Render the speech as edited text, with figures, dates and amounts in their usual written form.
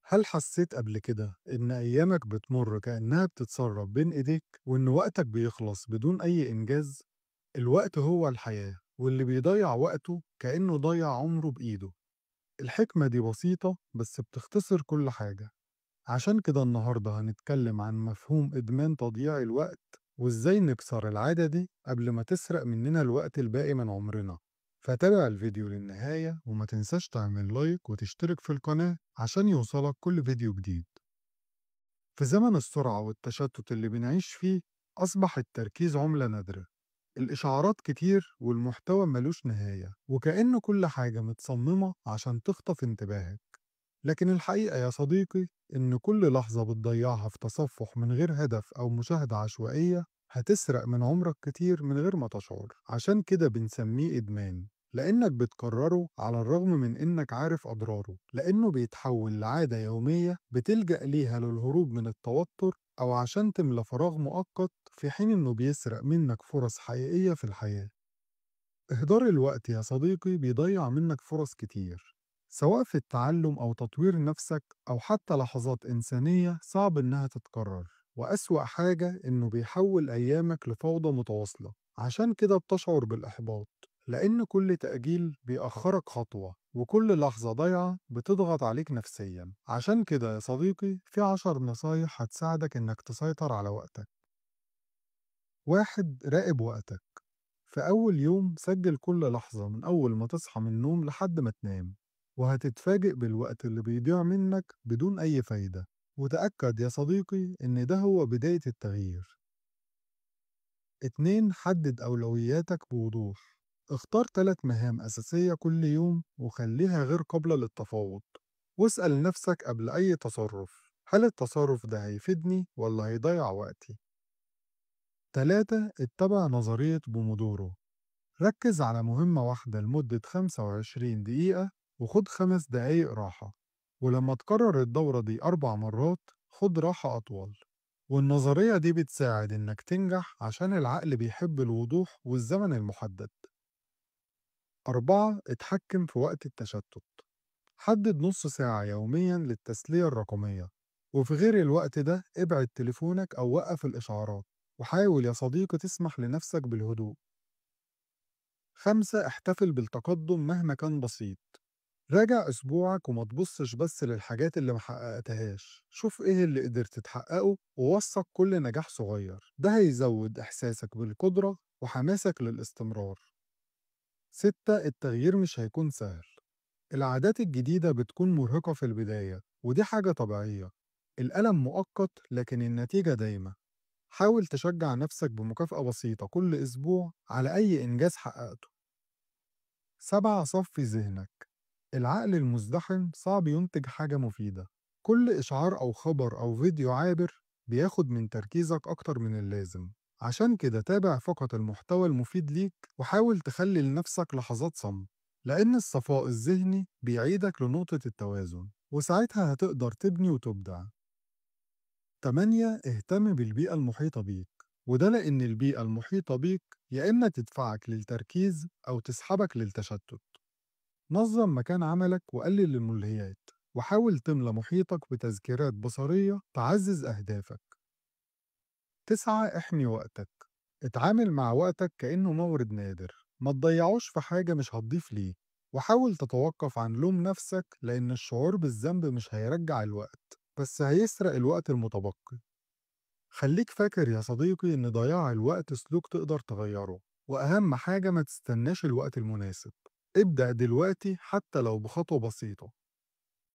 هل حسيت قبل كده إن أيامك بتمر كأنها بتتسرب بين إيديك وإن وقتك بيخلص بدون أي إنجاز؟ الوقت هو الحياة، واللي بيضيع وقته كأنه ضيع عمره بإيده. الحكمة دي بسيطة بس بتختصر كل حاجة. عشان كده النهاردة هنتكلم عن مفهوم إدمان تضييع الوقت، وإزاي نكسر العادة دي قبل ما تسرق مننا الوقت الباقي من عمرنا. فتابع الفيديو للنهاية وما تنساش تعمل لايك وتشترك في القناة عشان يوصلك كل فيديو جديد. في زمن السرعة والتشتت اللي بنعيش فيه، أصبح التركيز عملة نادرة. الإشعارات كتير والمحتوى ملوش نهاية، وكأن كل حاجة متصممة عشان تخطف انتباهك. لكن الحقيقة يا صديقي إن كل لحظة بتضيعها في تصفح من غير هدف أو مشاهدة عشوائية هتسرق من عمرك كتير من غير ما تشعر. عشان كده بنسميه إدمان، لأنك بتكرره على الرغم من إنك عارف أضراره، لأنه بيتحول لعادة يومية بتلجأ ليها للهروب من التوتر أو عشان تملى فراغ مؤقت، في حين إنه بيسرق منك فرص حقيقية في الحياة. إهدار الوقت يا صديقي بيضيع منك فرص كتير، سواء في التعلم أو تطوير نفسك أو حتى لحظات إنسانية صعب إنها تتكرر. وأسوأ حاجة إنه بيحول أيامك لفوضى متواصلة. عشان كده بتشعر بالإحباط، لأن كل تأجيل بيأخرك خطوة، وكل لحظة ضايعة بتضغط عليك نفسيا. عشان كده يا صديقي في 10 نصايح هتساعدك إنك تسيطر على وقتك. 1. راقب وقتك. في أول يوم سجل كل لحظة من أول ما تصحى من النوم لحد ما تنام، وهتتفاجئ بالوقت اللي بيضيع منك بدون أي فايدة. وتأكد يا صديقي إن ده هو بداية التغيير. 2. حدد أولوياتك بوضوح. اختار 3 مهام أساسية كل يوم وخليها غير قابلة للتفاوض، واسأل نفسك قبل أي تصرف: هل التصرف ده هيفيدني ولا هيضيع وقتي؟ 3. اتبع نظرية بومودورو. ركز على مهمة واحدة لمدة 25 دقيقة وخد 5 دقايق راحة، ولما تكرر الدورة دي 4 مرات خد راحة أطول. والنظرية دي بتساعد إنك تنجح عشان العقل بيحب الوضوح والزمن المحدد. 4. اتحكم في وقت التشتت. حدد نص ساعة يوميا للتسلية الرقمية، وفي غير الوقت ده ابعد تليفونك أو وقف الإشعارات. وحاول يا صديقي تسمح لنفسك بالهدوء. 5. احتفل بالتقدم مهما كان بسيط. راجع أسبوعك وما تبصش بس للحاجات اللي محققتهاش، شوف إيه اللي قدرت تحققه ووثق كل نجاح صغير. ده هيزود إحساسك بالقدرة وحماسك للاستمرار. 6. التغيير مش هيكون سهل. العادات الجديدة بتكون مرهقة في البداية، ودي حاجة طبيعية. الألم مؤقت لكن النتيجة دايمة. حاول تشجع نفسك بمكافأة بسيطة كل أسبوع على أي إنجاز حققته. 7. صفي ذهنك. العقل المزدحم صعب ينتج حاجة مفيدة. كل إشعار أو خبر أو فيديو عابر بياخد من تركيزك أكتر من اللازم. عشان كده تابع فقط المحتوى المفيد ليك، وحاول تخلي لنفسك لحظات صمت، لأن الصفاء الذهني بيعيدك لنقطة التوازن، وساعتها هتقدر تبني وتبدع. 8. اهتم بالبيئة المحيطة بيك. وده لأن البيئة المحيطة بيك يا إما تدفعك للتركيز أو تسحبك للتشتت. نظم مكان عملك وقلل الملهيات، وحاول تملى محيطك بتذكيرات بصرية تعزز أهدافك. 9. احمي وقتك. اتعامل مع وقتك كأنه مورد نادر، ما تضيعوش في حاجة مش هتضيف ليه. وحاول تتوقف عن لوم نفسك، لأن الشعور بالذنب مش هيرجع الوقت بس هيسرق الوقت المتبقي. خليك فاكر يا صديقي إن ضياع الوقت سلوك تقدر تغيره، وأهم حاجة ما تستناش الوقت المناسب. ابدأ دلوقتي حتى لو بخطوة بسيطة.